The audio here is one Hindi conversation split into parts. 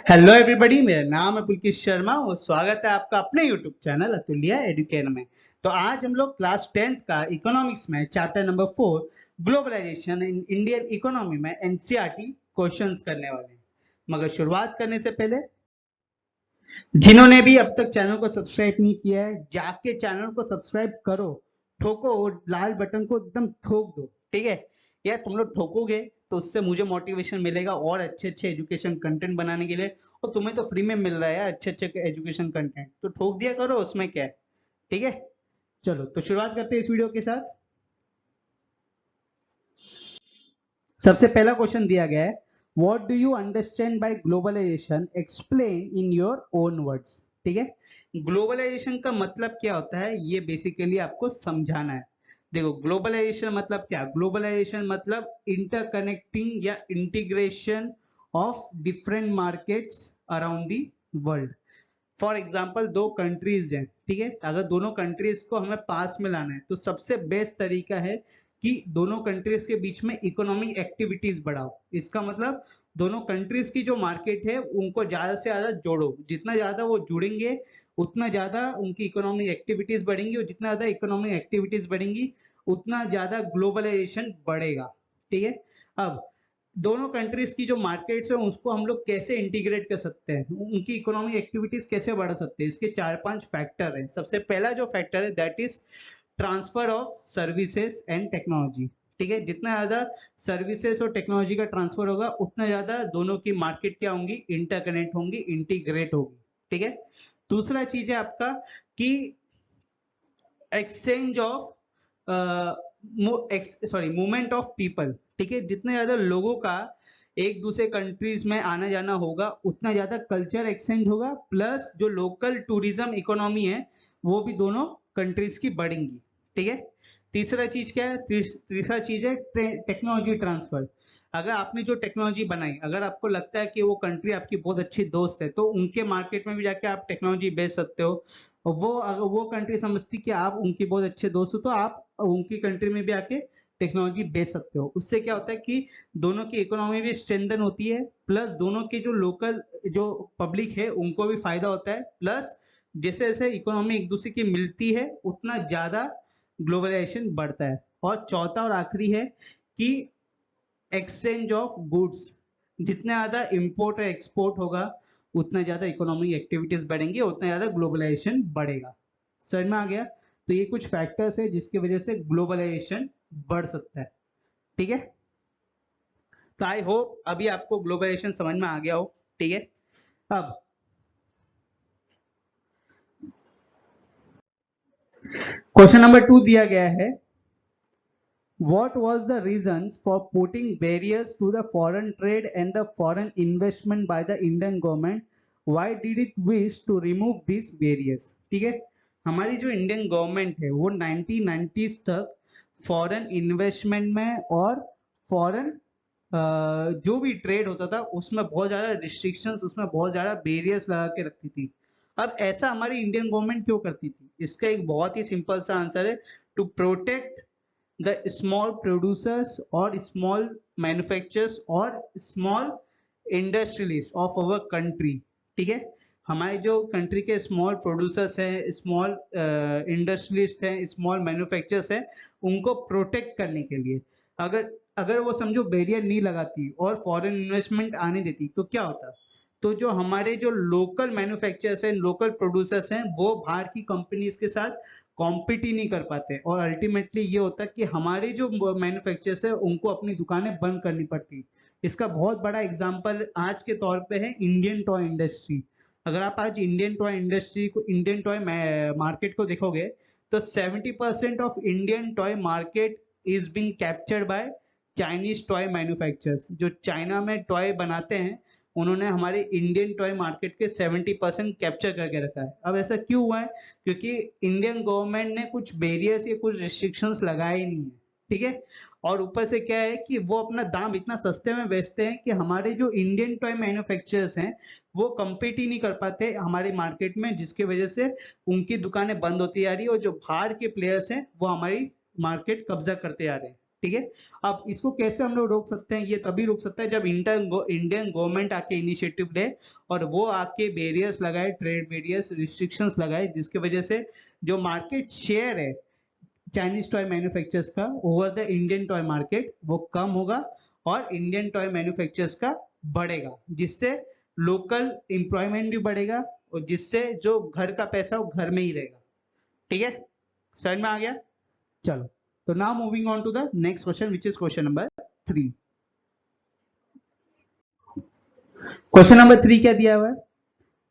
हेलो एवरीबॉडी, मेरा नाम है पुलकित शर्मा और स्वागत है आपका अपने यूट्यूब चैनल अतुल्य एडुकेयर में। तो आज हम लोग क्लास 10th का इकोनॉमिक्स में chapter number 4 globalisation in Indian economy में एनसीईआरटी क्वेश्चंस करने वाले हैं। मगर शुरुआत करने से पहले जिन्होंने भी अब तक चैनल को सब्सक्राइब नहीं किया है, जाके चैनल को सब्सक्राइब करो, ठोको लाल बटन को एकदम ठोक दो, ठीक है। यार तुम लोग ठोकोगे तो उससे मुझे मोटिवेशन मिलेगा और अच्छे अच्छे एजुकेशन कंटेंट बनाने के लिए। और तुम्हें तो फ्री में मिल रहा है यार अच्छे अच्छे एजुकेशन कंटेंट, तो ठोक दिया करो, उसमें क्या है, ठीक है। चलो तो शुरुआत करते हैं इस वीडियो के साथ। सबसे पहला क्वेश्चन दिया गया है, what do you understand by globalisation, explain in your own words. ठीक है, ग्लोबलाइजेशन का मतलब क्या होता है ये बेसिकली आपको समझाना है। देखो ग्लोबलाइजेशन मतलब क्या, ग्लोबलाइजेशन मतलब इंटरकनेक्टिंग या integration of different markets around the world. For example दो कंट्रीज हैं, ठीक है, अगर दोनों कंट्रीज को हमें पास में लाना है तो सबसे बेस्ट तरीका है कि दोनों कंट्रीज के बीच में इकोनॉमिक एक्टिविटीज बढ़ाओ। इसका मतलब दोनों कंट्रीज की जो मार्केट है उनको ज्यादा से ज्यादा जोड़ो, जितना ज्यादा वो जुड़ेंगे उतना ज्यादा उनकी इकोनॉमिक एक्टिविटीज बढ़ेंगी, और जितना ज्यादा इकोनॉमिक एक्टिविटीज बढ़ेंगी उतना ज्यादा ग्लोबलाइजेशन बढ़ेगा, ठीक है। अब दोनों कंट्रीज की जो मार्केट्स है उसको हम लोग कैसे इंटीग्रेट कर सकते हैं, उनकी इकोनॉमिक एक्टिविटीज कैसे बढ़ा सकते हैं, इसके 4-5 फैक्टर हैं। सबसे पहला जो फैक्टर है that is transfer of services and technology. ठीक है, जितना ज्यादा सर्विसेज और टेक्नोलॉजी का ट्रांसफर होगा उतना ज्यादा दोनों की मार्केट क्या होंगी, इंटरकनेक्ट होंगी, इंटीग्रेट होगी, ठीक है। दूसरा चीज है आपका कि exchange of movement of people. ठीक है, जितने ज्यादा लोगों का एक दूसरे कंट्रीज में आना जाना होगा उतना ज्यादा कल्चर एक्सचेंज होगा, प्लस जो लोकल टूरिज्म इकोनॉमी है वो भी दोनों कंट्रीज की बढ़ेंगी, ठीक है। तीसरा चीज क्या है, तीसरा चीज है टेक्नोलॉजी ट्रांसफर। अगर आपने जो टेक्नोलॉजी बनाई, अगर आपको लगता है कि वो कंट्री आपकी बहुत अच्छी दोस्त है तो उनके मार्केट में भी जाके आप टेक्नोलॉजी बेच सकते हो। और वो अगर वो कंट्री समझती कि आप उनकी बहुत अच्छे दोस्त हो तो आप उनकी कंट्री में भी आके टेक्नोलॉजी बेच सकते हो। उससे क्या होता है कि दोनों की इकोनॉमी भी स्ट्रेंथन होती है, प्लस दोनों के जो लोकल जो पब्लिक है उनको भी फायदा होता है, प्लस जैसे जैसे इकोनॉमी एक दूसरे की मिलती है उतना ज्यादा ग्लोबलाइजेशन बढ़ता है। और चौथा और आखिरी है कि एक्सचेंज ऑफ गुड्स, जितना ज्यादा इंपोर्ट और एक्सपोर्ट होगा उतना ज्यादा इकोनॉमिक एक्टिविटीज बढ़ेंगी, उतना ज्यादा ग्लोबलाइजेशन बढ़ेगा। समझ में आ गया? तो ये कुछ फैक्टर्स है जिसकी वजह से ग्लोबलाइजेशन बढ़ सकता है, ठीक है। तो आई होप अभी आपको ग्लोबलाइजेशन समझ में आ गया हो, ठीक है। अब क्वेश्चन नंबर 2 दिया गया है, what was the reasons for putting barriers to the foreign trade and the foreign investment by the Indian government, why did it wish to remove these barriers। ठीक है, हमारी जो इंडियन गवर्नमेंट है वो 1990s तक फॉरेन इन्वेस्टमेंट में और फॉरेन जो भी ट्रेड होता था उसमें बहुत ज्यादा रिस्ट्रिक्शंस, उसमें बहुत ज्यादा बैरियर्स लगा के रखती थी। अब ऐसा हमारी इंडियन गवर्नमेंट क्यों करती थी, इसका एक बहुत ही सिंपल सा आंसर है, to protect the small producers or small manufacturers or small industrialists of our country। ठीक है, हमारे जो कंट्री के स्मॉल प्रोड्यूसर्स हैं, स्मॉल इंडस्ट्रियलिस्ट हैं, स्मॉल मैन्युफैक्चरर्स हैं, उनको प्रोटेक्ट करने के लिए अगर अगर वो समझो बैरियर नहीं लगाती और फॉरेन इन्वेस्टमेंट आने देती तो क्या होता, तो जो हमारे जो लोकल मैन्युफैक्चरर्स हैं, लोकल प्रोड्यूसर्स हैं, वो बाहर की कंपनीज के साथ कॉम्पिट ही नहीं कर पाते, और अल्टीमेटली ये होता है कि हमारे जो मैन्युफैक्चरर्स है उनको अपनी दुकानें बंद करनी पड़ती। इसका बहुत बड़ा एग्जांपल आज के तौर पे है इंडियन टॉय इंडस्ट्री। अगर आप आज इंडियन टॉय इंडस्ट्री को, इंडियन टॉय मार्केट को देखोगे तो 70% of Indian toy market is being captured by Chinese toy manufacturers. जो चाइना में टॉय बनाते हैं उन्होंने हमारे इंडियन टॉय मार्केट के 70% कैप्चर करके रखा है। अब ऐसा क्यों हुआ है, क्योंकि इंडियन गवर्नमेंट ने कुछ बैरियर्स या कुछ रिस्ट्रिक्शंस लगाए ही नहीं है, ठीक है। और ऊपर से क्या है कि वो अपना दाम इतना सस्ते में बेचते हैं कि हमारे जो इंडियन टॉय मैन्युफैक्चरर्स हैं वो compete ही नहीं कर पाते हमारे मार्केट में, जिसकी वजह से उनकी दुकानें बंद होती जा रही है और जो बाहर के प्लेयर्स हैं वो हमारी मार्केट कब्जा करते जा रहे हैं, ठीक है। अब इसको कैसे हम लोग रोक सकते हैं? ये तभी रोक सकते हैं जब इंडियन गवर्नमेंट आके इनिशिएटिव ले और वो आके बैरियर्स लगाए, ट्रेड बैरियर्स, रिस्ट्रिक्शंस लगाए, जिसकी वजह से जो मार्केट शेयर है चाइनीज टॉय मैन्युफैक्चरर्स का over the Indian toy market वो कम होगा और इंडियन टॉय मैन्युफैक्चरर्स का बढ़ेगा, जिससे लोकल एम्प्लॉयमेंट भी बढ़ेगा और जिससे जो घर का पैसा वो घर में ही रहेगा। ठीक है, समझ में आ गया? चलो, तो now moving on to the next question which is question number 3। Question number 3 क्या दिया हुआ है?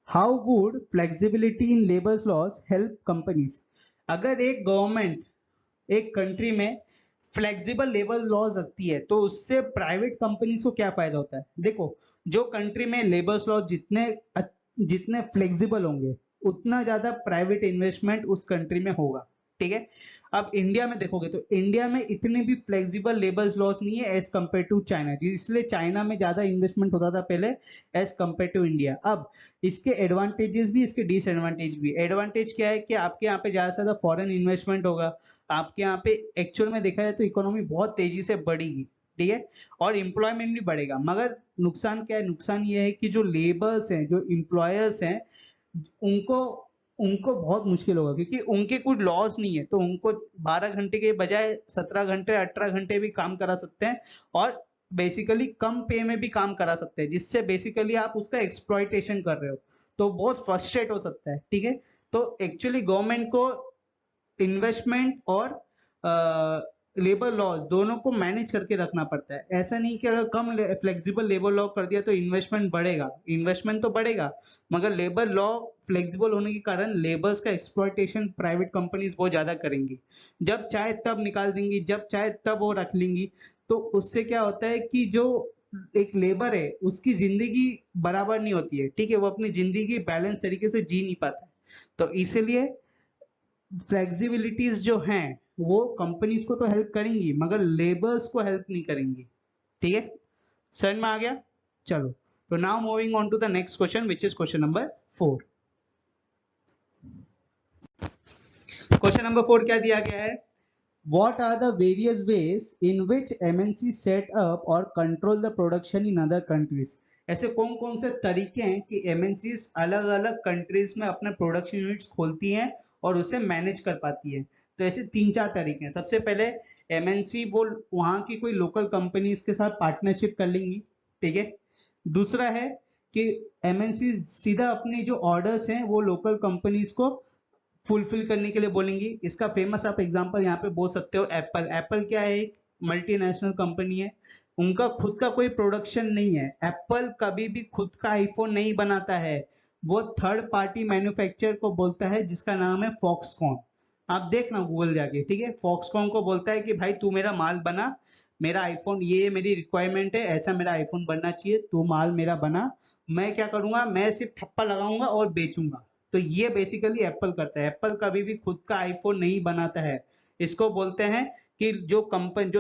How would flexibility in labour laws help companies? अगर एक गवर्नमेंट एक कंट्री में फ्लेक्सिबल लेबर लॉज रखती है तो उससे प्राइवेट कंपनीज को क्या फायदा होता है? देखो, जो कंट्री में लेबर लॉज जितने फ्लेक्सिबल होंगे उतना ज्यादा प्राइवेट इन्वेस्टमेंट उस कंट्री में होगा। ठीक है, अब इंडिया में देखोगे तो इंडिया में इतने भी फ्लेक्सिबल लेबर लॉज नहीं है एज कंपेयर टू चाइना, इसलिए चाइना में ज्यादा इन्वेस्टमेंट होता था पहले एज कंपेयर टू इंडिया। अब इसके एडवांटेजेस भी, इसके डिसएडवांटेज भी। एडवांटेज क्या है कि आपके यहाँ पे ज्यादा से ज्यादा फॉरेन इन्वेस्टमेंट होगा, आपके यहाँ पे एक्चुअल में देखा जाए तो इकोनॉमी बहुत तेजी से बढ़ेगी। ठीक है, और एम्प्लॉयमेंट भी बढ़ेगा। मगर नुकसान क्या है? नुकसान ये है कि जो लेबर्स हैं, जो एम्प्लॉयर्स हैं, उनको उनको बहुत मुश्किल होगा, क्योंकि उनके कुछ लॉज नहीं है, तो उनको 12 घंटे के बजाय 17 घंटे 18 घंटे भी काम करा सकते हैं और बेसिकली कम पे में भी काम करा सकते हैं, जिससे बेसिकली आप उसका एक्सप्लॉइटेशन कर रहे हो, तो बहुत फ्रस्ट्रेट हो सकता है। ठीक है, तो एक्चुअली गवर्नमेंट को इन्वेस्टमेंट और लेबर लॉज दोनों को मैनेज करके रखना पड़ता है। ऐसा नहीं कि अगर कम फ्लेक्सिबल लेबर लॉ कर दिया तो इन्वेस्टमेंट बढ़ेगा। इन्वेस्टमेंट तो बढ़ेगा, मगर लेबर लॉ फ्लेक्सिबल होने के कारण लेबर्स का एक्सप्लॉइटेशन प्राइवेट कंपनीज बहुत ज्यादा करेंगी। जब चाहे तब निकाल देंगी, जब चाहे तब वो रख लेंगी। तो उससे क्या होता है कि जो एक लेबर है उसकी जिंदगी बराबर नहीं होती है। ठीक है, वो अपनी जिंदगी बैलेंस तरीके से जी नहीं पाता है। तो इसीलिए फ्लेक्सिबिलिटीज जो हैं वो कंपनीज को तो हेल्प करेंगी मगर लेबर्स को हेल्प नहीं करेंगी। ठीक है, समझ में आ गया? चलो, तो now moving on to the next question which is question number 4। Question number 4 क्या दिया गया है? What are the various ways in which MNC set up or control the production in other countries? ऐसे कौन कौन से तरीके हैं कि MNCs अलग अलग कंट्रीज में अपने प्रोडक्शन यूनिट्स खोलती हैं और उसे मैनेज कर पाती है? तो ऐसे 3-4 तरीके हैं। सबसे पहले MNC वो वहाँ की कोई लोकल कंपनीज के साथ पार्टनरशिप कर लेंगी। ठीक है, दूसरा है कि MNC सीधा अपने जो ऑर्डर्स हैं वो लोकल कंपनीज को फुलफिल करने के लिए बोलेंगी। इसका फेमस आप एग्जांपल यहाँ पे बोल सकते हो एप्पल। एप्पल क्या है? एक मल्टीनेशनल कंपनी है, उनका खुद का कोई प्रोडक्शन नहीं है। एप्पल कभी भी खुद का आईफोन नहीं बनाता है, वो थर्ड पार्टी मैन्युफैक्चरर को बोलता है जिसका नाम है फॉक्सकॉन। आप देखना गूगल जाके। ठीक है, फॉक्सकॉन को बोलता है कि भाई तू मेरा माल बना, मेरा आईफोन ये मेरी रिक्वायरमेंट है, ऐसा मेरा आईफोन बनना चाहिए, तू माल मेरा बना, मैं क्या करूंगा, मैं सिर्फ ठप्पा लगाऊंगा और बेचूंगा। तो ये बेसिकली एप्पल करता है। एप्पल कभी भी खुद का आईफोन नहीं बनाता है। इसको बोलते हैं कि जो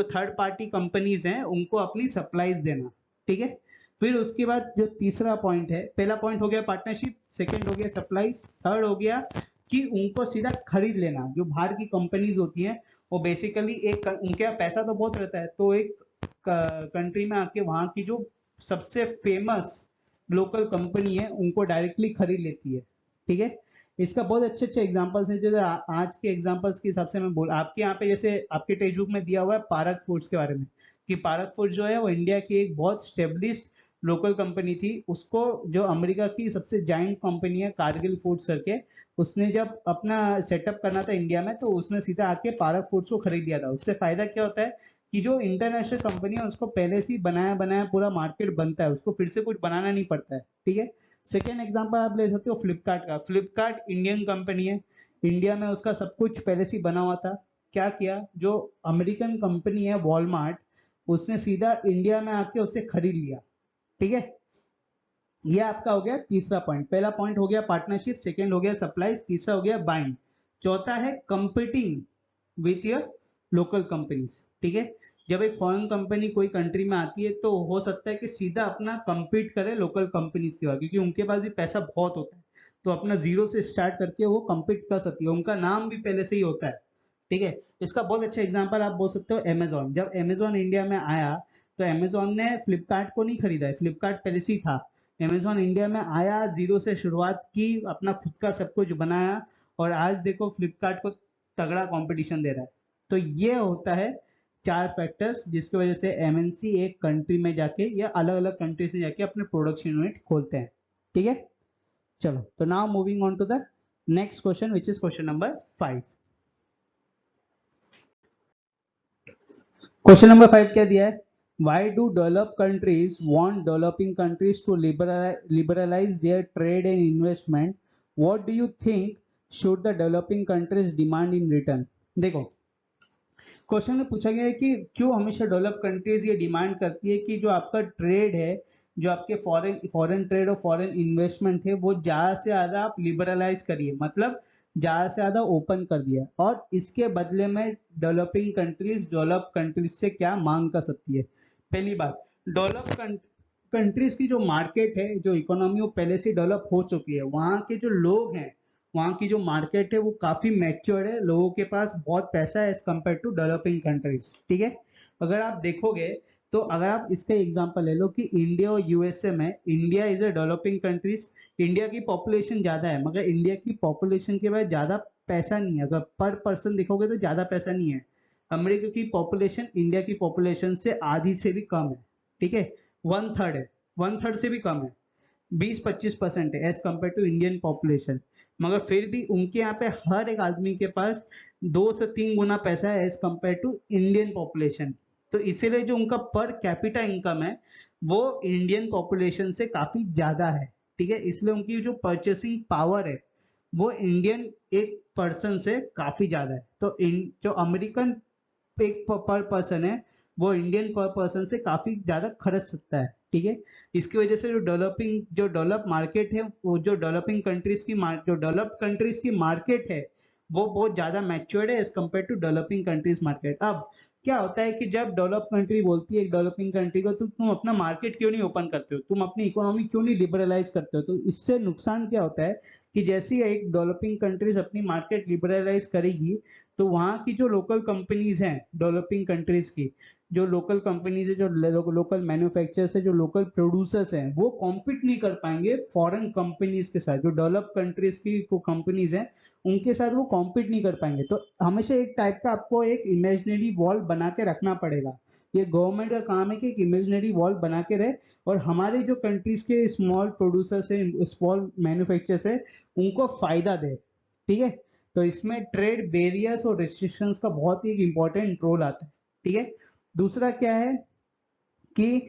थर्ड पार्टी कंपनीज हैं उनको अपनी सप्लाईज देना। ठीक है, फिर उसके बाद जो तीसरा पॉइंट है, पहला पॉइंट हो गया पार्टनरशिप, सेकंड हो गया सप्लाईज, थर्ड हो गया कि उनको सीधा खरीद लेना। जो बाहर की कंपनीज होती हैं वो बेसिकली उनके यहाँ पैसा तो बहुत रहता है, तो एक कंट्री में आके वहां की जो सबसे फेमस लोकल कंपनी है उनको डायरेक्टली खरीद लेती है। ठीक है, इसका बहुत अच्छे अच्छे एग्जांपल्स हैं। जैसे आज के एग्जांपल्स के हिसाब से मैं बोल, आपके यहाँ पे जैसे आपके टेक्स्ट बुक में दिया हुआ है पारक फूड्स के बारे में, कि पारक फूड जो है वो इंडिया की एक बहुत स्टेब्लिश्ड लोकल कंपनी थी। उसको जो अमेरिका की सबसे जाइंट कंपनी है कारगिल फूड्स करके, उसने जब अपना सेटअप करना था इंडिया में तो उसने सीधा आके पारक फूड्स को खरीद लिया था। उससे फायदा क्या होता है कि जो इंटरनेशनल कंपनी है उसको पहले से ही बनाया बनाया पूरा मार्केट बनता है, उसको फिर से कुछ बनाना नहीं पड़ता है। ठीक है, सेकेंड एग्जांपल आप ले सकते हो फ्लिपकार्ट का। फ्लिपकार्ट इंडियन कंपनी है, इंडिया में उसका सब कुछ पहले से ही बना हुआ था। क्या किया, जो अमेरिकन कंपनी है वॉलमार्ट, उसने सीधा इंडिया में आके उसे खरीद लिया। ठीक है, ये आपका हो गया तीसरा पॉइंट। पहला पॉइंट हो गया पार्टनरशिप, सेकेंड हो गया सप्लाईज, तीसरा हो गया बाइंग, चौथा है competing with your local companies. ठीक है, जब एक फॉरेन कंपनी कोई कंट्री में आती है तो हो सकता है कि सीधा अपना compete करे लोकल कंपनीज के बाद, क्योंकि उनके पास भी पैसा बहुत होता है, तो अपना जीरो से स्टार्ट करके वो compete कर सकती है, उनका नाम भी पहले से ही होता है। ठीक है। इसका बहुत अच्छा एग्जांपल आप बोल सकते हो अमेजोन। जब अमेजोन इंडिया में आया तो अमेजोन ने फ्लिपकार्ट को नहीं खरीदा है, फ्लिपकार्ट पहले से ही था। अमेजोन इंडिया में आया, जीरो से शुरुआत की, अपना खुद का सब कुछ बनाया, और आज देखो फ्लिपकार्ट को तगड़ा कंपटीशन दे रहा है। तो ये होता है 4 फैक्टर्स जिसकी वजह से एमएनसी एक कंट्री में जाके या अलग अलग कंट्रीज में जाके अपने प्रोडक्शन यूनिट खोलते हैं। ठीक है, चलो तो now moving on to the next question which is question number 5। Question number 5 क्या दिया है? Why do developed countries want developing countries to liberalize their trade and investment? What do you think should the developing countries demand in return? देखो, क्वेश्चन में पूछा गया है कि क्यों हमेशा डेवलप कंट्रीज ये डिमांड करती है कि जो आपका ट्रेड है, जो आपके फॉरेन ट्रेड और फॉरेन इन्वेस्टमेंट है, वो ज्यादा से ज्यादा आप लिबरलाइज करिए, मतलब ज्यादा से ज्यादा ओपन कर दिया, और इसके बदले में डेवलप कंट्रीज से क्या मांग कर सकती है? पहली बात, डेवलप कंट्रीज की जो मार्केट है, जो इकोनॉमी, वो पहले से डेवलप हो चुकी है। वहाँ के जो लोग हैं, वहाँ की जो मार्केट है वो काफी मैच्योर है, लोगों के पास बहुत पैसा है as compare to developing countries. ठीक है, अगर आप देखोगे तो अगर आप इसका एग्जांपल ले लो कि इंडिया और यूएसए में, India is a developing countries, India की पॉपुलेशन ज्यादा है, मगर इंडिया की पॉपुलेशन के बाद ज्यादा पैसा नहीं है। अगर पर पर्सन देखोगे तो ज्यादा पैसा नहीं है। अमेरिका की पॉपुलेशन इंडिया की पॉपुलेशन से आधी से भी कम है। ठीक है, 1/3 है, 1/3 से भी कम है, 20-25% है as compare to Indian population. मगर फिर भी उनके यहाँ पे हर एक आदमी के पास 2 से 3 गुना पैसा है as compare to Indian population. तो इसीलिए जो उनका पर कैपिटा इनकम है वो इंडियन पॉपुलेशन से काफी ज्यादा है। ठीक है, इसलिए उनकी जो परचेसिंग पावर है वो इंडियन एक पर्सन से काफी ज्यादा है। तो जो अमेरिकन एक पर पर्सन है वो इंडियन पर पर्सन से काफी ज्यादा खर्च सकता है। ठीक है, इसकी वजह से जो डेवलप मार्केट है, वो जो डेवलपिंग कंट्रीज की जो डेवलप्ड कंट्रीज की मार्केट है वो बहुत ज्यादा मैच्योर्ड है as compare to developing countries market. अब क्या होता है कि जब डेवलप कंट्री बोलती है एक डेवलपिंग कंट्री को, तो तुम अपना मार्केट क्यों नहीं ओपन करते हो, तुम अपनी इकोनॉमी क्यों नहीं लिबरलाइज करते हो? तो इससे नुकसान क्या होता है कि जैसे ही एक डेवलपिंग कंट्रीज अपनी मार्केट लिबरलाइज करेगी तो वहाँ की जो लोकल कंपनीज हैं डेवलपिंग कंट्रीज की, जो लोकल कंपनीज है, जो लोकल मैन्युफैक्चरर्स है, जो लोकल प्रोड्यूसर्स हैं, वो कॉम्पीट नहीं कर पाएंगे फॉरेन कंपनीज के साथ। जो डेवलप कंट्रीज की कंपनीज हैं उनके साथ वो कॉम्पीट नहीं कर पाएंगे। तो हमेशा एक टाइप का आपको एक इमेजिनरी वॉल बना के रखना पड़ेगा। ये गवर्नमेंट का काम है कि एक इमेजिनरी वॉल बना के रहे और हमारे जो कंट्रीज के स्मॉल प्रोड्यूसर्स है, स्मॉल मैन्युफैक्चरर्स है, उनको फायदा दे। ठीक है, तो इसमें ट्रेड बैरियर्स और रिस्ट्रिक्शंस का बहुत ही इंपॉर्टेंट रोल आता है। ठीक है, दूसरा क्या है कि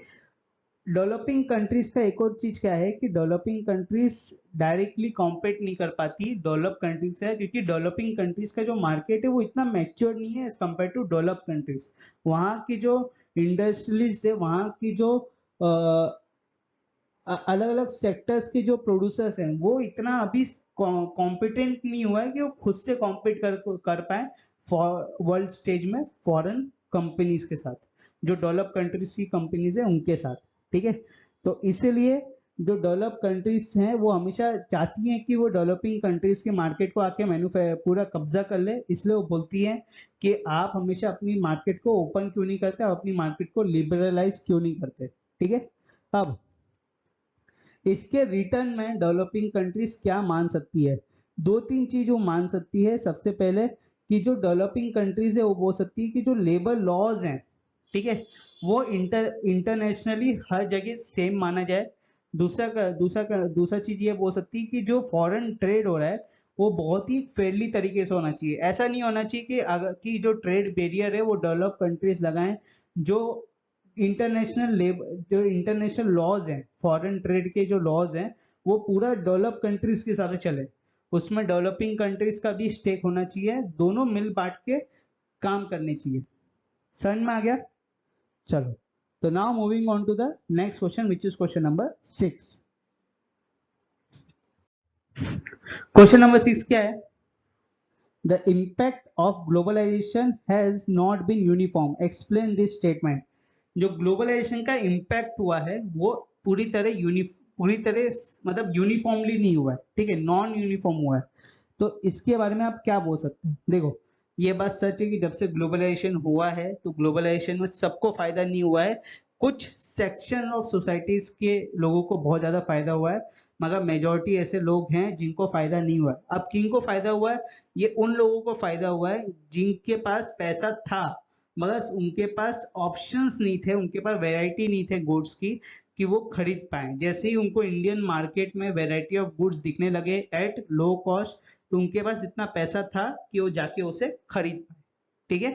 डेवलपिंग कंट्रीज का एक और चीज क्या है कि डेवलपिंग कंट्रीज डायरेक्टली कॉम्पीट नहीं कर पाती डेवलप कंट्रीज से, क्योंकि डेवलपिंग कंट्रीज का जो मार्केट है वो इतना मैच्योर नहीं है as compare to develop countries. वहाँ की जो इंडस्ट्रियलिस्ट है, वहाँ की जो अलग अलग सेक्टर्स के जो प्रोड्यूसर्स हैं, वो इतना अभी कॉम्पिटेंट नहीं हुआ है कि वो खुद से कॉम्पीट कर पाए वर्ल्ड स्टेज में फॉरेन कंपनीज के साथ, जो डेवलप कंट्रीज की कंपनीज है उनके साथ। ठीक है, तो इसीलिए जो डेवलप कंट्रीज हैं वो हमेशा चाहती हैं कि वो डेवलपिंग कंट्रीज के मार्केट को आके पूरा कब्जा कर ले, इसलिए वो बोलती हैं कि आप हमेशा अपनी मार्केट को ओपन क्यों नहीं करते, आप अपनी मार्केट को लिबरलाइज क्यों नहीं करते। ठीक है, अब इसके रिटर्न में डेवलपिंग कंट्रीज क्या मान सकती है? 2-3 चीज वो मान सकती है। सबसे पहले कि जो डेवलपिंग कंट्रीज है वो बोल सकती है कि जो लेबर लॉज हैं, ठीक है, वो इंटरनेशनली हर जगह सेम माना जाए। दूसरा चीज ये बोल सकती है कि जो फॉरेन ट्रेड हो रहा है वो बहुत ही फेयरली तरीके से होना चाहिए। ऐसा नहीं होना चाहिए कि अगर कि जो ट्रेड बैरियर है वो डेवलप कंट्रीज लगाएं। जो इंटरनेशनल लॉज हैं, फॉरेन ट्रेड के जो लॉज हैं, वो पूरा डेवलप कंट्रीज के साथ चले, उसमें डेवलपिंग कंट्रीज का भी स्टेक होना चाहिए, दोनों मिल बांट के काम करने चाहिए। समझ में आ गया? चलो, तो now moving on to the next question which is question number 6। Question number 6 क्या है? The impact of globalization has not been uniform. Explain this statement. जो ग्लोबलाइजेशन का इम्पैक्ट हुआ है वो पूरी तरह मतलब यूनिफॉर्मली नहीं हुआ है। ठीक है, नॉन यूनिफॉर्म हुआ है। तो इसके बारे में आप क्या बोल सकते हैं? देखो, ये बात सच है कि जब से ग्लोबलाइजेशन हुआ है तो ग्लोबलाइजेशन में सबको फायदा नहीं हुआ है, कुछ सेक्शन ऑफ सोसाइटीज के लोगों को बहुत ज्यादा फायदा हुआ है, मगर मेजोरिटी ऐसे लोग हैं जिनको फायदा नहीं हुआ है। अब किनको फायदा हुआ है? ये उन लोगों को फायदा हुआ है जिनके पास पैसा था मगर उनके पास ऑप्शंस नहीं थे, उनके पास वैरायटी नहीं थे गुड्स की कि वो खरीद पाए। जैसे ही उनको इंडियन मार्केट में वैरायटी ऑफ गुड्स दिखने लगे एट लो कॉस्ट, तो उनके पास इतना पैसा था कि वो जाके उसे खरीद पाए। ठीक है,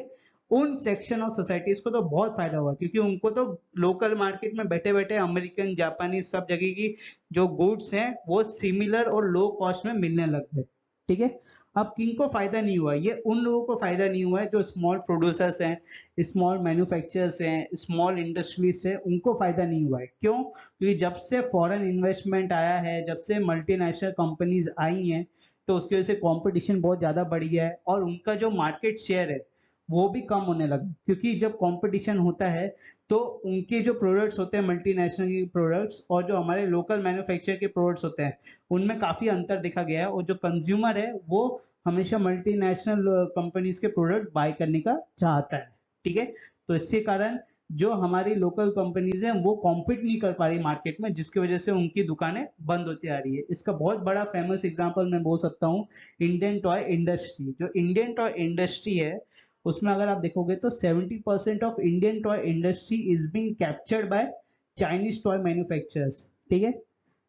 उन सेक्शन ऑफ सोसाइटीज को तो बहुत फायदा हुआ क्योंकि उनको तो लोकल मार्केट में बैठे बैठे अमेरिकन जापानी सब जगह की जो गुड्स हैं वो सिमिलर और लो कॉस्ट में मिलने लग गए। ठीक है, अब किनको फायदा नहीं हुआ? ये उन लोगों को फायदा नहीं हुआ है जो स्मॉल प्रोड्यूसर्स हैं, स्मॉल मैन्युफैक्चरर्स हैं, स्मॉल इंडस्ट्रीज है, उनको फायदा नहीं हुआ है। क्यों? क्योंकि जब से फॉरेन इन्वेस्टमेंट आया है, जब से मल्टीनेशनल कंपनीज आई हैं, तो उसकी वजह से कंपटीशन बहुत ज्यादा बढ़ गया है और उनका जो मार्केट शेयर है वो भी कम होने लगा। क्योंकि जब कंपटीशन होता है तो उनके जो प्रोडक्ट्स होते हैं मल्टीनेशनल के प्रोडक्ट्स और जो हमारे लोकल मैन्युफैक्चर के प्रोडक्ट्स होते हैं उनमें काफी अंतर देखा गया है, और जो कंज्यूमर है वो हमेशा मल्टीनेशनल कंपनीज के प्रोडक्ट बाय करने का चाहता है। ठीक है, तो इसके कारण जो हमारी लोकल कंपनीज हैं वो कॉम्पीट नहीं कर पा रही मार्केट में, जिसकी वजह से उनकी दुकानें बंद होती आ रही है। इसका बहुत बड़ा फेमस एग्जांपल मैं बोल सकता हूँ इंडियन टॉय इंडस्ट्री। जो इंडियन टॉय इंडस्ट्री है उसमें अगर आप देखोगे तो 70% of Indian toy industry is being captured by Chinese toy manufacturers. ठीक है,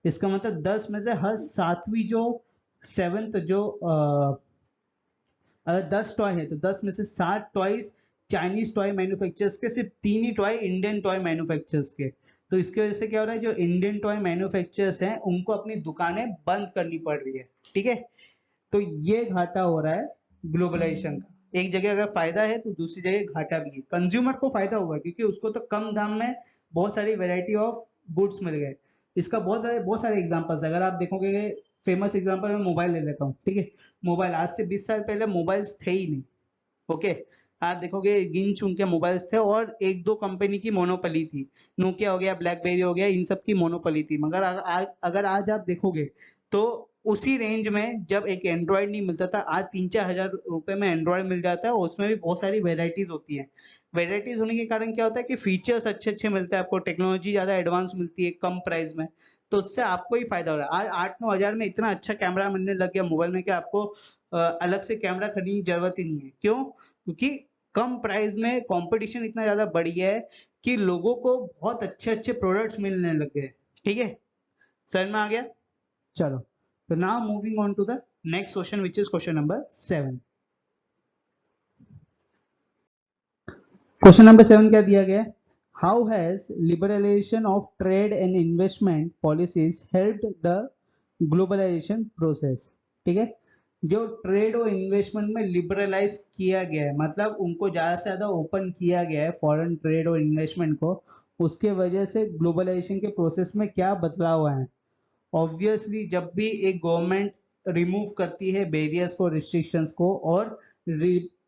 इसका मतलब 10 में से हर सातवीं जो सेवेंथ जो अगर 10 टॉय है तो 10 में से 7 टॉयज चाइनीज टॉय मैन्युफैक्चरर्स के, सिर्फ 3 ही टॉय इंडियन टॉय मैन्युफैक्चरर्स के। तो इसकी वजह से क्या हो रहा है, जो इंडियन टॉय मैन्युफैक्चरर्स हैं उनको अपनी दुकानें बंद करनी पड़ रही है। ठीक है, तो ये घाटा हो रहा है ग्लोबलाइजेशन का। एक जगह अगर फायदा है तो दूसरी जगह घाटा भी है। कंज्यूमर को फायदा हुआ क्योंकि उसको तो कम दाम में बहुत सारी वैरायटी ऑफ गुड्स मिल गए। इसका बहुत सारे एग्जांपल्स अगर आप देखोगे, फेमस एग्जांपल मैं मोबाइल ले लेता हूँ। ठीक है, मोबाइल आज से 20 साल पहले मोबाइल्स थे ही नहीं। ओके, आप देखोगे गिन चुन के मोबाइल्स थे और एक दो कंपनी की मोनोपोली थी। नोकिया हो गया, ब्लैकबेरी हो गया, इन सब की मोनोपोली थी। मगर अगर आज आप देखोगे तो उसी रेंज में जब एक एंड्रॉयड नहीं मिलता था, आज 3-4 हजार रुपए में एंड्रॉयड मिल जाता है और उसमें भी बहुत सारी वेराइटीज होती है। वेराइटीज होने के कारण क्या होता है कि फीचर्स अच्छे अच्छे मिलते हैं आपको, टेक्नोलॉजी ज्यादा एडवांस मिलती है कम प्राइस में। तो उससे आपको ही फायदा हो रहा है। आज 8-9 हजार में इतना अच्छा कैमरा मिलने लग गया मोबाइल में कि आपको अलग से कैमरा खरीदने की जरूरत ही नहीं है। क्यों? क्योंकि कम प्राइस में कंपटीशन इतना ज्यादा बढ़ गया है कि लोगों को बहुत अच्छे अच्छे प्रोडक्ट्स मिलने लग गए। ठीक है, समझ में आ गया? चलो, तो now moving on to the next question which is question number 7। Question number 7 क्या दिया गया है? How has liberalisation of trade and investment policies helped the globalisation process? ठीक है, जो ट्रेड और इन्वेस्टमेंट में लिबरलाइज किया गया है, मतलब उनको ज्यादा से ज्यादा ओपन किया गया है फॉरेन ट्रेड और इन्वेस्टमेंट को, उसके वजह से ग्लोबलाइजेशन के प्रोसेस में क्या बदलाव आए हैं? ऑब्वियसली जब भी एक गवर्नमेंट रिमूव करती है बैरियर्स को, रिस्ट्रिक्शंस को, और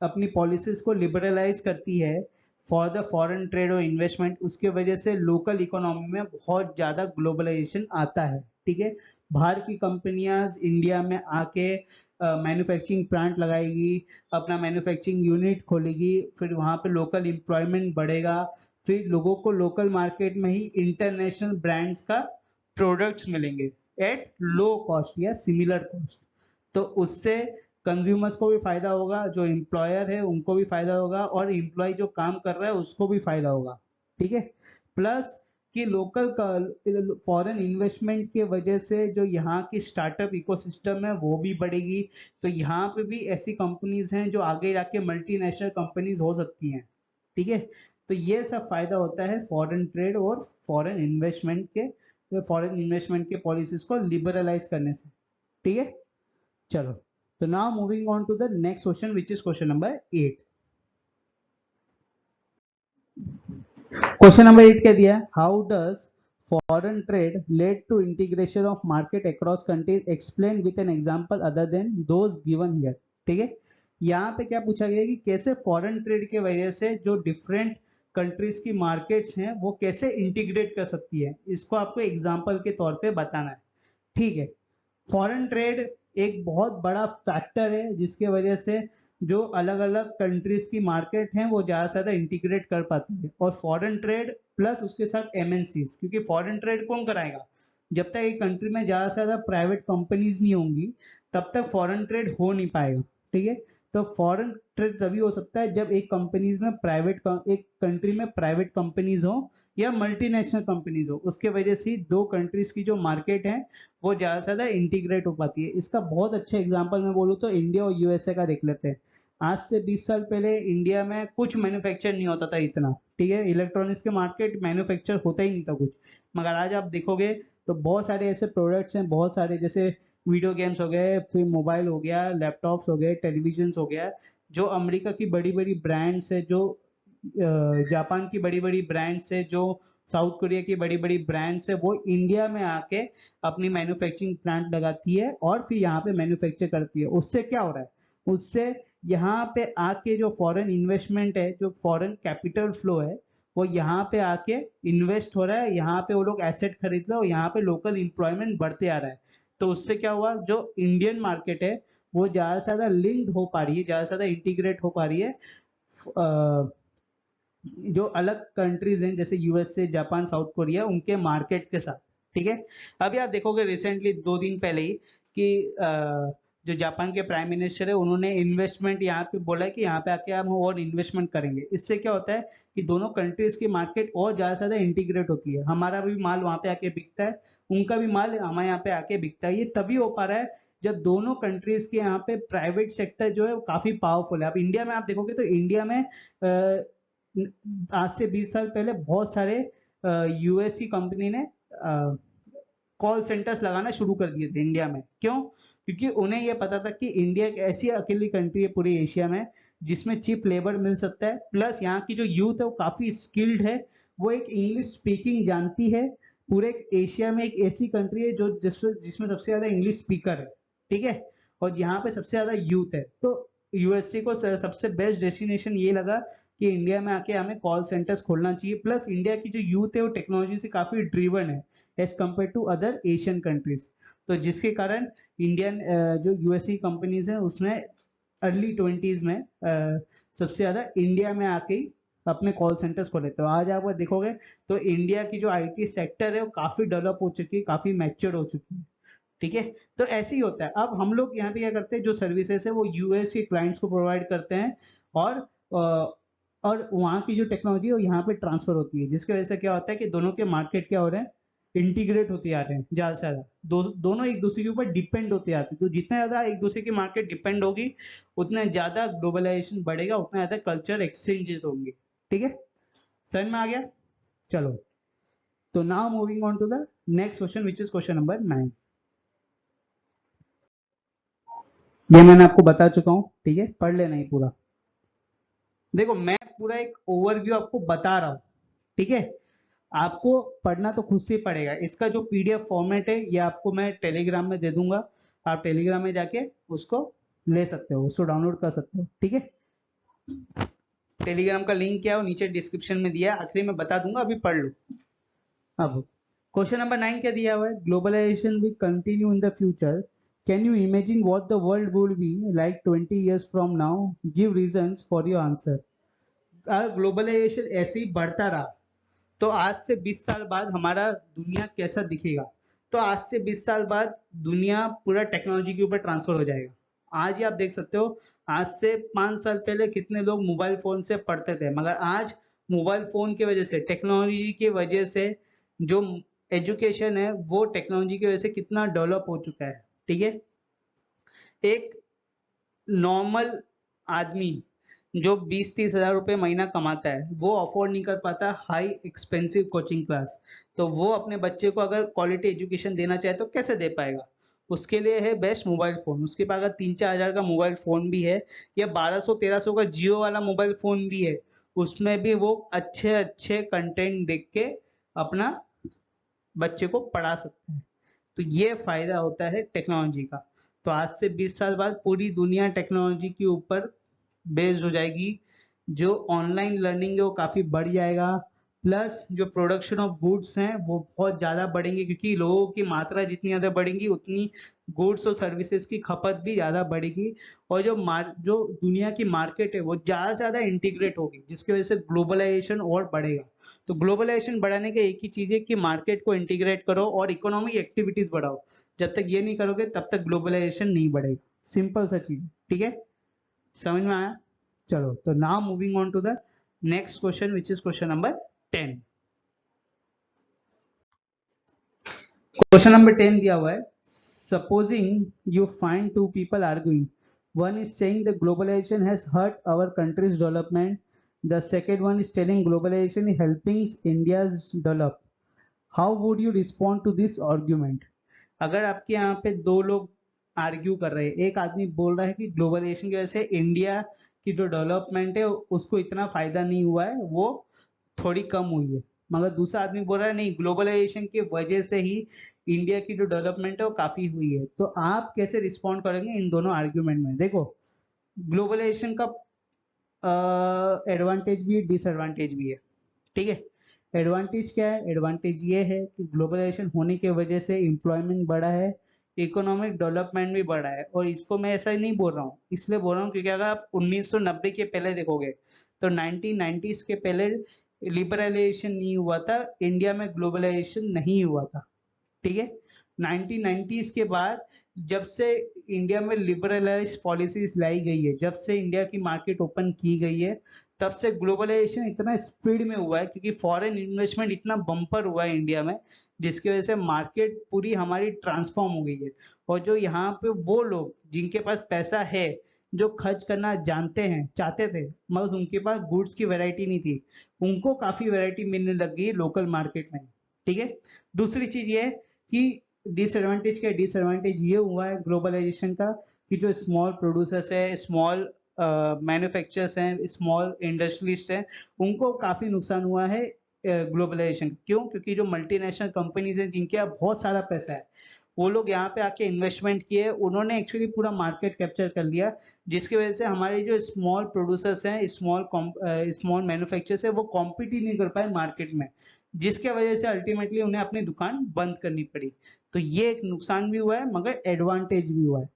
अपनी पॉलिसीज को लिबरलाइज करती है फॉर द फॉरेन ट्रेड और इन्वेस्टमेंट, उसके वजह से लोकल इकोनॉमी में बहुत ज्यादा ग्लोबलाइजेशन आता है। ठीक है, बाहर की कंपनियां इंडिया में आके मैन्युफैक्चरिंग प्लांट लगाएगी, अपना मैन्युफैक्चरिंग यूनिट खोलेगी, फिर वहां पे लोकल एम्प्लॉयमेंट बढ़ेगा, फिर लोगों को लोकल मार्केट में ही इंटरनेशनल ब्रांड्स का प्रोडक्ट्स मिलेंगे एट लो कॉस्ट या सिमिलर कॉस्ट। तो उससे कंज्यूमर्स को भी फायदा होगा, जो एम्प्लॉयर है उनको भी फायदा होगा, और एम्प्लॉय जो काम कर रहा है उसको भी फायदा होगा। ठीक है, प्लस कि लोकल फॉरेन इन्वेस्टमेंट के वजह से जो यहाँ की स्टार्टअप इकोसिस्टम है वो भी बढ़ेगी। तो यहाँ पे भी ऐसी कंपनीज हैं जो आगे जाके मल्टीनेशनल कंपनीज हो सकती हैं। ठीक है, तो ये सब फायदा होता है फॉरेन ट्रेड और फॉरेन इन्वेस्टमेंट के पॉलिसीज को लिबरलाइज करने से। ठीक है, चलो, तो now moving on to the next question which is question number 8। Question number 8 क्या दिया है? How does foreign trade led to integration of market across countries, explain with an example other than those given here. ठीक है, यहाँ पे क्या पूछा गया कि कैसे फॉरेन ट्रेड के वजह से जो डिफरेंट कंट्रीज की मार्केट्स हैं वो कैसे इंटीग्रेट कर सकती है, इसको आपको एग्जांपल के तौर पे बताना है। ठीक है, फॉरेन ट्रेड एक बहुत बड़ा फैक्टर है जिसके वजह से जो अलग अलग कंट्रीज की मार्केट हैं वो ज़्यादा से ज़्यादा इंटीग्रेट कर पाती है, और फॉरेन ट्रेड प्लस उसके साथ एमएनसीज, क्योंकि फॉरेन ट्रेड कौन कराएगा? जब तक एक कंट्री में ज़्यादा से ज़्यादा प्राइवेट कंपनीज नहीं होंगी तब तक फॉरेन ट्रेड हो नहीं पाएगा, ठीक है। तो फॉरेन ट्रेड तभी हो सकता है जब एक कंपनीज में एक कंट्री में प्राइवेट कंपनीज हो या मल्टीनेशनल कंपनीज हो, उसके वजह से दो कंट्रीज की जो मार्केट है वो ज़्यादा से ज़्यादा इंटीग्रेट हो पाती है। इसका बहुत अच्छा एग्जांपल मैं बोलूँ तो इंडिया और यूएसए का देख लेते हैं। आज से 20 साल पहले इंडिया में कुछ मैन्युफैक्चर नहीं होता था इतना, ठीक है। इलेक्ट्रॉनिक्स के मार्केट मैन्युफैक्चर होता ही नहीं था कुछ, मगर आज आप देखोगे तो बहुत सारे ऐसे प्रोडक्ट्स हैं, बहुत सारे, जैसे वीडियो गेम्स हो गए, फिर मोबाइल हो गया, लैपटॉप्स हो गए, टेलीविजन हो गया, जो अमेरिका की बड़ी बड़ी ब्रांड्स है, जो जापान की बड़ी बड़ी ब्रांड्स है, जो साउथ कोरिया की बड़ी बड़ी ब्रांड्स है, वो इंडिया में आके अपनी मैन्युफैक्चरिंग प्लांट लगाती है और फिर यहाँ पे मैन्युफैक्चर करती है। उससे क्या हो रहा है? उससे यहाँ पे आके जो फॉरेन इन्वेस्टमेंट है, जो फॉरेन कैपिटल फ्लो है, वो यहाँ पे आके इन्वेस्ट हो रहा है, यहाँ पे वो लोग एसेट खरीद रहे हैं और यहाँ पे लोकल एम्प्लॉयमेंट बढ़ते आ रहा है। तो उससे क्या हुआ, जो इंडियन मार्केट है वो ज्यादा से ज्यादा लिंक्ड हो पा रही है, ज्यादा से ज्यादा इंटीग्रेट हो पा रही है जो अलग कंट्रीज हैं जैसे यूएसए, जापान, साउथ कोरिया, उनके मार्केट के साथ, ठीक है। अभी आप देखोगे रिसेंटली 2 दिन पहले ही कि जो जापान के प्राइम मिनिस्टर है उन्होंने इन्वेस्टमेंट यहाँ पे बोला है कि यहाँ पे आके हम और इन्वेस्टमेंट करेंगे। इससे क्या होता है कि दोनों कंट्रीज की मार्केट और ज्यादा से ज्यादा इंटीग्रेट होती है, हमारा भी माल वहाँ पे आके बिकता है, उनका भी माल हमारे यहाँ पे आके बिकता है। ये तभी हो पा रहा है जब दोनों कंट्रीज के यहाँ पे प्राइवेट सेक्टर जो है वो काफी पावरफुल है। अब इंडिया में आप देखोगे तो इंडिया में आज से 20 साल पहले बहुत सारे यूएस की कंपनी ने कॉल सेंटर्स लगाना शुरू कर दिए थे इंडिया में। क्यों? क्योंकि उन्हें यह पता था कि इंडिया एक ऐसी अकेली कंट्री है पूरी एशिया में जिसमें चीप लेबर मिल सकता है, प्लस यहाँ की जो यूथ है वो काफी स्किल्ड है, वो एक इंग्लिश स्पीकिंग जानती है। पूरे एशिया में एक ऐसी कंट्री है जो जिसमें सबसे ज्यादा इंग्लिश स्पीकर है, ठीक है, और यहाँ पे सबसे ज्यादा यूथ है। तो यूएसए को सबसे बेस्ट डेस्टिनेशन ये लगा कि इंडिया में आके हमें कॉल सेंटर्स खोलना चाहिए। प्लस इंडिया की जो यूथ है वो टेक्नोलॉजी से काफी ड्रिवन है as compare to other Asian countries. तो जिसके कारण इंडियन जो यूएसए कंपनीज है उसने अर्ली 20s में सबसे ज्यादा इंडिया में आके ही अपने कॉल सेंटर्स खोले। तो आज आप देखोगे तो इंडिया की जो आईटी सेक्टर है वो काफी डेवलप हो चुकी है, काफी मैच्योर हो चुकी है, ठीक है। तो ऐसे ही होता है। अब हम लोग यहाँ पे क्या करते हैं, जो सर्विसेज है वो यूएस के क्लाइंट्स को प्रोवाइड करते हैं, और वहाँ की जो टेक्नोलॉजी है वो यहाँ पे ट्रांसफर होती है, जिसकी वजह से क्या होता है कि दोनों के मार्केट क्या हो रहे हैं, इंटीग्रेट होते आ रहे हैं ज्यादा से ज्यादा। दोनों एक दूसरे के ऊपर डिपेंड होते आते हैं। तो जितना ज्यादा एक दूसरे की मार्केट डिपेंड होगी उतना ज्यादा ग्लोबलाइजेशन बढ़ेगा, उतना ज्यादा कल्चर एक्सचेंजेस होंगे, ठीक है। समझ में आ गया? चलो, तो now moving on to the next question which is question number 9। ये मैंने आपको बता चुका हूँ, ठीक है, पढ़ लेना ही पूरा। देखो मैं पूरा एक ओवरव्यू आपको बता रहा हूँ, ठीक है। आपको पढ़ना तो खुद से ही पड़ेगा। इसका जो पीडीएफ फॉर्मेट है ये आपको मैं टेलीग्राम में दे दूंगा, आप टेलीग्राम में जाके उसको ले सकते हो, उसको डाउनलोड कर सकते हो, ठीक है। टेलीग्राम का लिंक क्या है वो नीचे डिस्क्रिप्शन में दिया है, आखिरी में बता दूंगा, अभी पढ़ लो। अब क्वेश्चन नंबर 9 क्या दिया हुआ है, globalisation will continue in the future, can you imagine what the world would be like 20 years from now, give reasons for your answer. Globalisation ऐसे ही बढ़ता रहा तो आज से 20 साल बाद हमारा दुनिया कैसा दिखेगा? तो आज से 20 साल बाद दुनिया पूरा टेक्नोलॉजी के ऊपर ट्रांसफर हो जाएगा। आज ही आप देख सकते हो, आज से 5 साल पहले कितने लोग मोबाइल फोन से पढ़ते थे, मगर आज मोबाइल फोन की वजह से, टेक्नोलॉजी की वजह से जो एजुकेशन है वो टेक्नोलॉजी की वजह से कितना डेवलप हो चुका है, ठीक है। एक नॉर्मल आदमी जो 20-30 हजार रुपये महीना कमाता है वो अफोर्ड नहीं कर पाता हाई एक्सपेंसिव कोचिंग क्लास। तो वो अपने बच्चे को अगर क्वालिटी एजुकेशन देना चाहे तो कैसे दे पाएगा? उसके लिए है बेस्ट मोबाइल फोन। उसके पास अगर 3-4 हजार का मोबाइल फोन भी है या 1200-1300 का जियो वाला मोबाइल फोन भी है, उसमें भी वो अच्छे अच्छे कंटेंट देख के अपना बच्चे को पढ़ा सकते हैं। तो ये फायदा होता है टेक्नोलॉजी का। तो आज से 20 साल बाद पूरी दुनिया टेक्नोलॉजी के ऊपर बेस्ड हो जाएगी। जो ऑनलाइन लर्निंग है वो काफी बढ़ जाएगा, प्लस जो प्रोडक्शन ऑफ गुड्स हैं वो बहुत ज़्यादा बढ़ेंगे, क्योंकि लोगों की मात्रा जितनी ज़्यादा बढ़ेंगी उतनी गुड्स और सर्विसेज की खपत भी ज़्यादा बढ़ेगी, और जो दुनिया की मार्केट है वो ज़्यादा से ज़्यादा इंटीग्रेट होगी, जिसकी वजह से ग्लोबलाइजेशन और बढ़ेगा। तो ग्लोबलाइजेशन बढ़ाने का एक ही चीज़ है कि मार्केट को इंटीग्रेट करो और इकोनॉमिक एक्टिविटीज बढ़ाओ। जब तक ये नहीं करोगे तब तक ग्लोबलाइजेशन नहीं बढ़ेगा। सिंपल सा चीज, ठीक है, समझ में आया? चलो, तो now moving on to the next question which is question number 10। Question number 10 दिया हुआ है, supposing you find two people arguing, one is saying the globalisation has hurt our country's development, the second one is telling globalisation is helping India's develop, how would you respond to this argument? अगर आपके यहाँ पे दो लोग आर्ग्यू कर रहे हैं, एक आदमी बोल रहा है कि ग्लोबलाइजेशन की वजह से इंडिया की जो डेवलपमेंट है उसको इतना फायदा नहीं हुआ है, वो थोड़ी कम हुई है, मगर दूसरा आदमी बोल रहा है नहीं, ग्लोबलाइजेशन की वजह से ही इंडिया की जो डेवलपमेंट है वो काफी हुई है। तो आप कैसे रिस्पॉन्ड करेंगे इन दोनों आर्ग्यूमेंट में? देखो, ग्लोबलाइजेशन का एडवांटेज भी डिसएडवांटेज भी है, ठीक है। एडवांटेज क्या है? एडवांटेज ये है कि ग्लोबलाइजेशन होने की वजह से एम्प्लॉयमेंट बढ़ा है, इकोनॉमिक डेवलपमेंट भी बढ़ा है, और इसको मैं ऐसा ही नहीं बोल रहा हूँ, इसलिए बोल रहा हूँ क्योंकि अगर आप 1990 के पहले देखोगे तो 1990s के पहले लिबरलाइजेशन नहीं हुआ था, इंडिया में ग्लोबलाइजेशन नहीं हुआ था, ठीक है। 1990s के बाद जब से इंडिया में लिबरलाइज पॉलिसीज लाई गई है, जब से इंडिया की मार्केट ओपन की गई है, तब से ग्लोबलाइजेशन इतना स्पीड में हुआ है, क्योंकि फॉरेन इन्वेस्टमेंट इतना बम्पर हुआ है इंडिया में, जिसकी वजह से मार्केट पूरी हमारी ट्रांसफॉर्म हो गई है। और जो यहाँ पे वो लोग जिनके पास पैसा है, जो खर्च करना जानते हैं, चाहते थे, मगर उनके पास गुड्स की वैरायटी नहीं थी, उनको काफी वैरायटी मिलने लगी है लोकल मार्केट में, ठीक है। दूसरी चीज ये है कि डिसएडवांटेज ये हुआ है ग्लोबलाइजेशन का, कि जो स्मॉल प्रोड्यूसर्स है, स्मॉल मैन्युफैक्चरर्स हैं, स्मॉल इंडस्ट्रियलिस्ट हैं, उनको काफी नुकसान हुआ है ग्लोबलाइजेशन। क्यों? क्योंकि जो मल्टीनेशनल कंपनीज हैं जिनके यहाँ बहुत सारा पैसा है, वो लोग यहाँ पे आके इन्वेस्टमेंट किए, उन्होंने एक्चुअली पूरा मार्केट कैप्चर कर लिया, जिसकी वजह से हमारे जो स्मॉल प्रोड्यूसर्स हैं, स्मॉल मैन्युफैक्चरर्स हैं, वो कॉम्पीट ही नहीं कर पाए मार्केट में, जिसके वजह से अल्टीमेटली उन्हें अपनी दुकान बंद करनी पड़ी। तो ये एक नुकसान भी हुआ है मगर एडवांटेज भी हुआ है।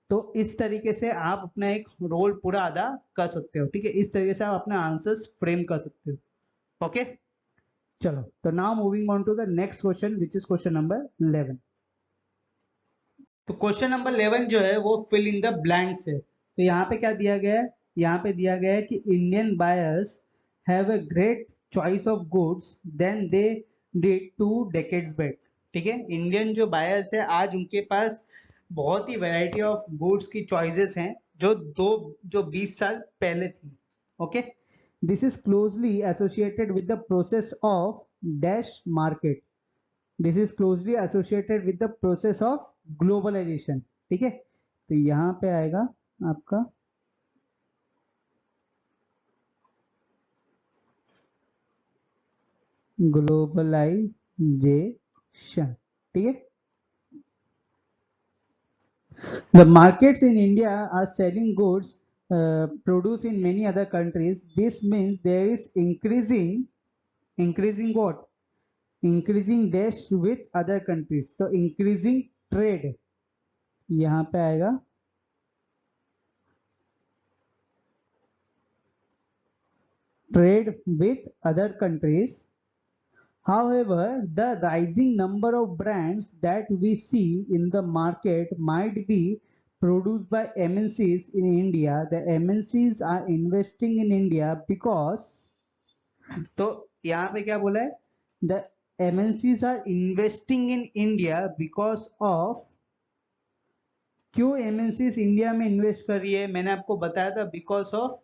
तो इस तरीके से आप अपना एक रोल पूरा अदा कर सकते हो, ठीक है, इस तरीके से आप अपने आंसर्स फ्रेम कर सकते हो। ओके, चलो, तो now moving on to the next question which is question number 11। तो क्वेश्चन नंबर 11 जो है वो फिल इन द ब्लैंक्स है। तो यहाँ पे क्या दिया गया है? यहाँ पे दिया गया है कि Indian buyers have a great choice of goods then they did 2 decades back, ठीक है। इंडियन जो बायर्स है आज उनके पास बहुत ही वैरायटी ऑफ गुड्स की चॉइसेस हैं जो 20 साल पहले थी। Okay, this is closely associated with the process of dash market, this is closely associated with the process of globalisation, ठीक है। तो यहां पे आएगा आपका ग्लोबलाइजेशन, ठीक है। The markets in India are selling goods produced in many other countries. This means there is increasing what? Increasing dash with other countries. तो increasing trade यहाँ पे आएगा, trade with other countries. However, the rising number of brands that we see in the market might be produced by MNCs in India. The MNCs are investing in India because, तो यहाँ पे क्या बोला है? The MNCs are investing in India because of, क्यों MNCs इंडिया में इन्वेस्ट कर रही है? मैंने आपको बताया था, बिकॉज ऑफ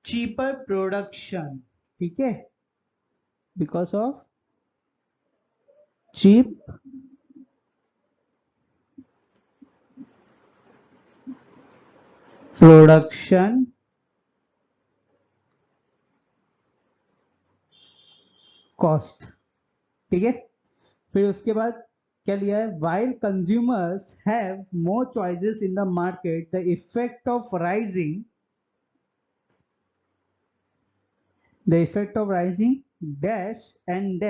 चीपर प्रोडक्शन, ठीक है, because of cheap production cost, ठीक है। फिर उसके बाद क्या लिया है? while consumers have more choices in the market, the effect of rising dash and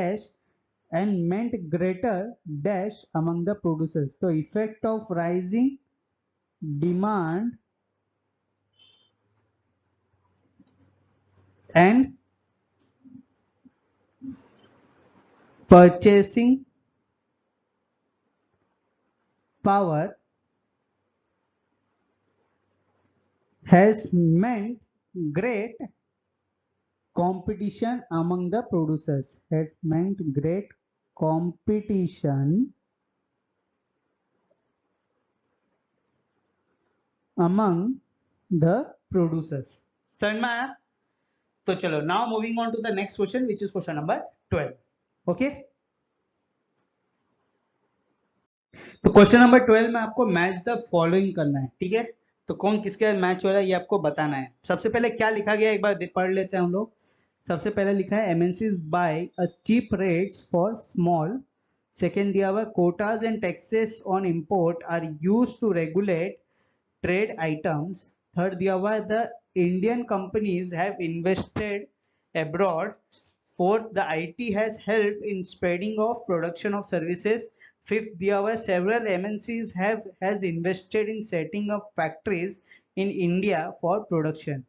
meant greater dash among the producers. तो effect of rising demand and purchasing power has meant great competition among the producers. Has meant great competition among the producers. समझ में आया? तो चलो, now moving on to the next question, which is question number 12. Okay? तो क्वेश्चन नंबर 12 में आपको मैच द फॉलोइंग करना है, ठीक है? तो कौन किसके मैच हो रहा है ये आपको बताना है। सबसे पहले क्या लिखा गया एक बार पढ़ लेते हैं हम लोग। सबसे पहले लिखा है MNCs buy a cheap rates for small. Second दिया हुआ quotas and taxes on import are used to regulate trade items. Third दिया हुआ है the Indian companies have invested abroad. Fourth, the IT has helped in spreading of production of services. Fifth, दिया हुआ है several MNCs has invested in setting up factories in India for production.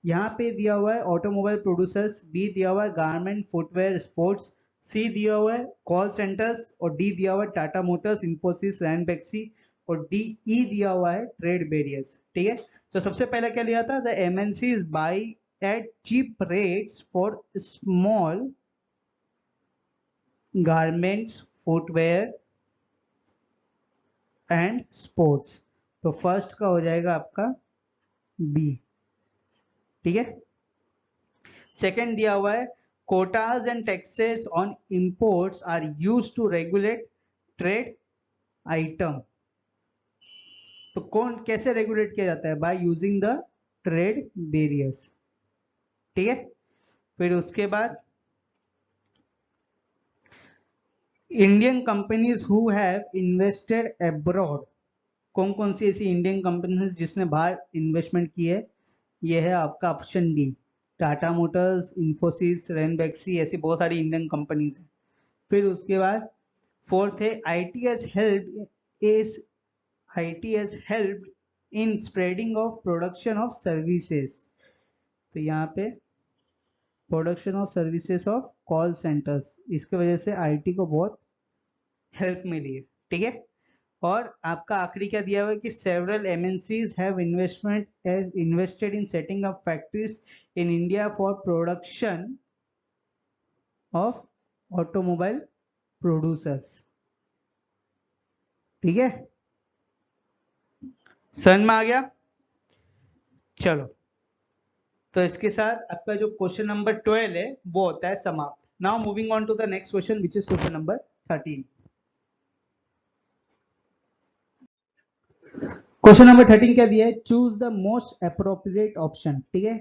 यहाँ पे दिया हुआ है ऑटोमोबाइल प्रोड्यूसर्स, बी दिया हुआ है गारमेंट फुटवेयर स्पोर्ट्स, सी दिया हुआ है कॉल सेंटर्स और डी दिया हुआ है टाटा मोटर्स इन्फोसिस रैनबैक्सी और डी ई दिया हुआ है ट्रेड बैरियर्स। ठीक है, तो सबसे पहले क्या लिया था, the MNCs buy at cheap rates for small garments footwear and sports. तो फर्स्ट का हो जाएगा आपका बी। ठीक है, सेकेंड दिया हुआ है quotas and taxes on imports are used to regulate trade item. तो कौन कैसे रेगुलेट किया जाता है, by using the trade barriers. ठीक है, फिर उसके बाद Indian companies who have invested abroad. कौन कौन सी ऐसी इंडियन कंपनीज जिसने बाहर इन्वेस्टमेंट की है, ये है आपका option D, Tata Motors, Infosys, Ranbaxy, ऐसी बहुत सारी इंडियन कंपनीज हैं। फिर उसके बाद फोर्थ है IT has helped in spreading of production of services. तो यहाँ पे production of services of call centres, इसके वजह से आईटी को बहुत हेल्प मिली है। ठीक है, और आपका आखिरी क्या दिया हुआ है कि several MNCs have invested in setting up factories in India for production of automobile producers. ठीक है, समझ में आ गया? चलो, तो इसके साथ आपका जो क्वेश्चन नंबर 12 है वो होता है समाप्त। Now moving on to the next question which is question number 13। Question number 13 क्या दिया है, choose the most appropriate option. ठीक है,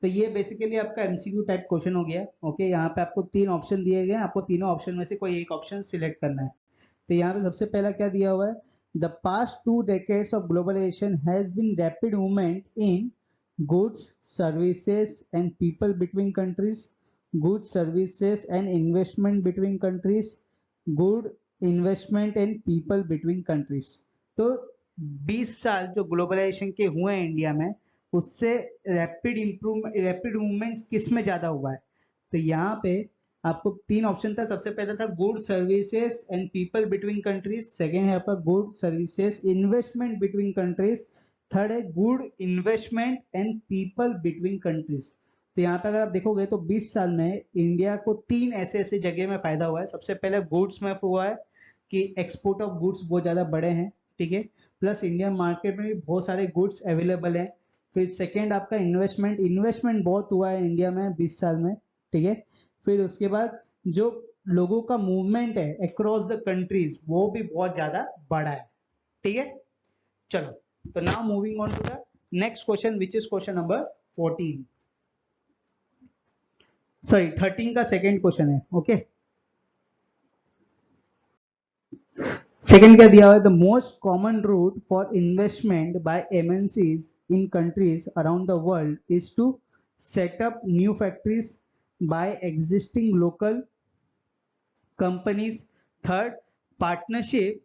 तो ये बेसिकली आपका एमसीक्यू टाइप क्वेश्चन हो गया। ओके, यहाँ पे आपको तीन ऑप्शन दिए गए हैं, आपको तीनों ऑप्शन में से कोई एक ऑप्शन सिलेक्ट करना है। तो यहाँ पे सबसे पहला क्या दिया हुआ है, the past 2 decades of globalization has been rapid movement in goods, services and people between countries, goods, services and investment between countries, good investment and people between countries। तो 20 साल जो ग्लोबलाइजेशन के हुए हैं इंडिया में, उससे रैपिड मूवमेंट किस में ज्यादा हुआ है। तो यहाँ पे आपको तीन ऑप्शन था, सबसे पहला था good services and people between countries, second है आपका good services investment between countries, third है good investment and people between countries. तो यहाँ पे अगर आप देखोगे तो 20 साल में इंडिया को तीन ऐसे जगह में फायदा हुआ है। सबसे पहले गुड्स में हुआ है कि एक्सपोर्ट ऑफ गुड्स बहुत ज्यादा बड़े हैं। ठीक है, प्लस इंडियन मार्केट में भी बहुत सारे गुड्स अवेलेबल हैं। फिर सेकेंड आपका इन्वेस्टमेंट बहुत हुआ है इंडिया में 20 साल में। ठीक है, फिर उसके बाद जो लोगों का मूवमेंट है अक्रॉस द कंट्रीज वो भी बहुत ज्यादा बड़ा है। ठीक है, चलो, तो now moving on to the next question which is question number 14, sorry 13 का सेकेंड क्वेश्चन है। ओके, सेकेंड क्या दिया हुआ है, the most common route for investment by MNCs in countries around the world is to set up new factories, by existing local companies. Third, partnership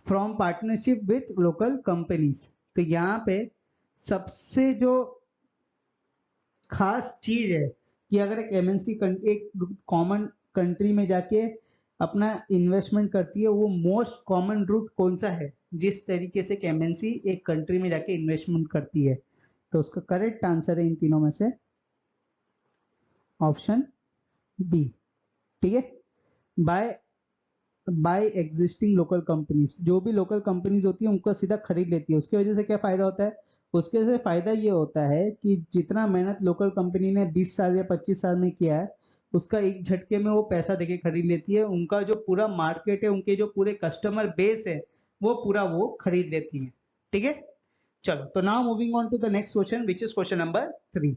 from partnership with local companies. तो यहाँ पे सबसे जो खास चीज है कि अगर एक एमएनसी एक कॉमन कंट्री में जाके अपना इन्वेस्टमेंट करती है, वो मोस्ट कॉमन रूट कौन सा है जिस तरीके से एमएनसी एक कंट्री में जाके इन्वेस्टमेंट करती है? तो उसका करेक्ट आंसर है इन तीनों में से ऑप्शन बी। ठीक है, बाय एग्जिस्टिंग लोकल कंपनीज, जो भी लोकल कंपनीज होती है उनको सीधा खरीद लेती है। उसकी वजह से क्या फायदा होता है? उसके से फायदा ये होता है कि जितना मेहनत लोकल कंपनी ने 20 साल या 25 साल में किया है, उसका एक झटके में वो पैसा देके खरीद लेती है। उनका जो पूरा मार्केट है, उनके जो पूरे कस्टमर बेस है, वो पूरा वो खरीद लेती है। ठीक है, चलो तो now moving on to the next question which is question number 3।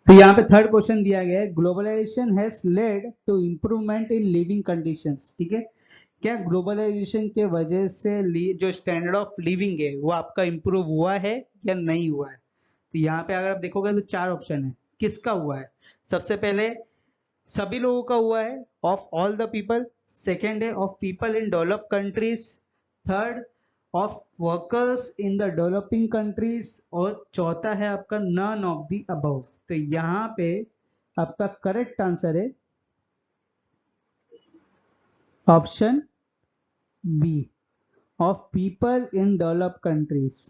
तो यहाँ पे थर्ड क्वेश्चन दिया गया है, globalisation has led to improvement in living conditions. ठीक है, क्या ग्लोबलाइजेशन के वजह से जो स्टैंडर्ड ऑफ लिविंग है वो आपका इंप्रूव हुआ है या नहीं हुआ है? तो यहाँ पे अगर आप देखोगे तो 4 ऑप्शन है, किसका हुआ है? सबसे पहले सभी लोगों का हुआ है, of all the people. Second है of people in develop countries. Third of workers in the developing countries. और चौथा है आपका नन ऑफ द अबव। तो यहाँ पे आपका करेक्ट आंसर है option B, of people in develop countries.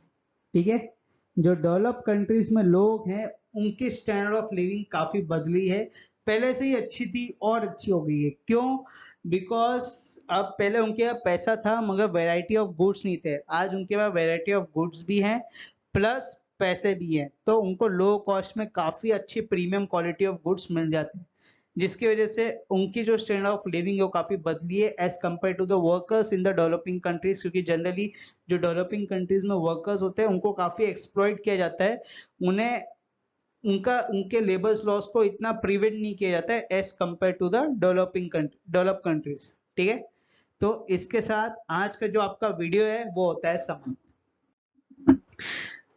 ठीक है, जो डेवलप कंट्रीज में लोग हैं उनकी स्टैंडर्ड ऑफ लिविंग काफी बदली है, पहले से ही अच्छी थी और अच्छी हो गई है। क्यों? बिकॉज अब पहले उनके पास पैसा था मगर वैरायटी ऑफ गुड्स नहीं थे, आज उनके पास वैरायटी ऑफ गुड्स भी हैं प्लस पैसे भी हैं, तो उनको लो कॉस्ट में काफी अच्छी प्रीमियम क्वालिटी ऑफ गुड्स मिल जाते हैं, जिसकी वजह से उनकी जो स्टैंडर्ड ऑफ लिविंग है वो काफी बदली है as compare to the workers in the developing countries. क्योंकि जनरली जो डेवलपिंग कंट्रीज में वर्कर्स होते हैं उनको काफी एक्सप्लॉइट किया जाता है, उन्हें उनके लेबर्स लॉस को इतना प्रिवेंट नहीं किया जाता है as compare to the develop countries. ठीक है, तो इसके साथ आज का जो आपका वीडियो है वो होता है समाप्त।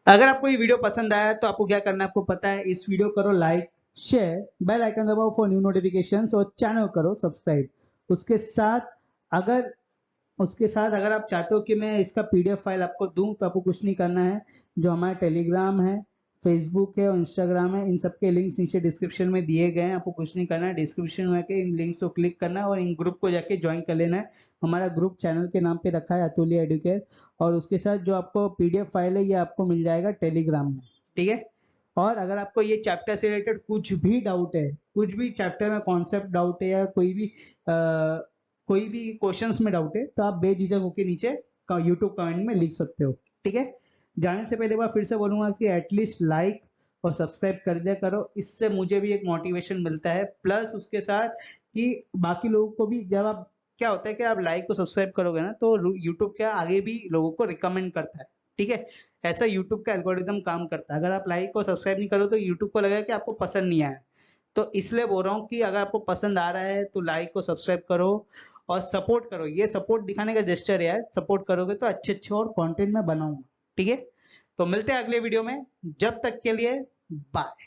अगर आपको ये वीडियो पसंद आया तो आपको क्या करना है, आपको पता है, इस वीडियो करो लाइक, शेयर, बेल आइकन दबाओ फॉर न्यू नोटिफिकेशंस और चैनल करो सब्सक्राइब। उसके साथ अगर आप चाहते हो कि मैं इसका पीडीएफ फाइल आपको दूं तो आपको कुछ नहीं करना है, जो हमारा टेलीग्राम है, फेसबुक है और इंस्टाग्राम है, इन सबके लिंक्स नीचे डिस्क्रिप्शन में दिए गए हैं। आपको कुछ नहीं करना है, डिस्क्रिप्शन में आके इन लिंक्स को क्लिक करना है और इन ग्रुप को जाके ज्वाइन कर लेना है। हमारा ग्रुप चैनल के नाम पे रखा है अतुल्य एडुकेयर, और उसके साथ जो आपको पीडीएफ फाइल है ये आपको मिल जाएगा टेलीग्राम में। ठीक है, और अगर आपको ये चैप्टर से रिलेटेड कुछ भी डाउट है, कुछ भी चैप्टर में कॉन्सेप्ट डाउट है या कोई भी क्वेश्चंस में डाउट है, तो आप बेझिझक होकर नीचे यूट्यूब कमेंट में लिख सकते हो। ठीक है, जाने से पहले बार फिर से बोलूंगा कि एटलीस्ट लाइक और सब्सक्राइब कर दिया करो, इससे मुझे भी एक मोटिवेशन मिलता है, प्लस उसके साथ कि बाकी लोगों को भी, जब आप क्या होता है कि आप लाइक और सब्सक्राइब करोगे ना तो यूट्यूब क्या आगे भी लोगों को रिकमेंड करता है। ठीक है, ऐसा यूट्यूब का एल्गोरिदम काम करता है। अगर आप लाइक और सब्सक्राइब नहीं करो तो यूट्यूब को लगेगा कि आपको पसंद नहीं आया, तो इसलिए बोल रहा हूँ कि अगर आपको पसंद आ रहा है तो लाइक और सब्सक्राइब करो और सपोर्ट करो। ये सपोर्ट दिखाने का जेस्चर है यार, सपोर्ट करोगे तो अच्छे अच्छे और कंटेंट मैं बनाऊंगा। ठीक है, तो मिलते हैं अगले वीडियो में, जब तक के लिए बाय।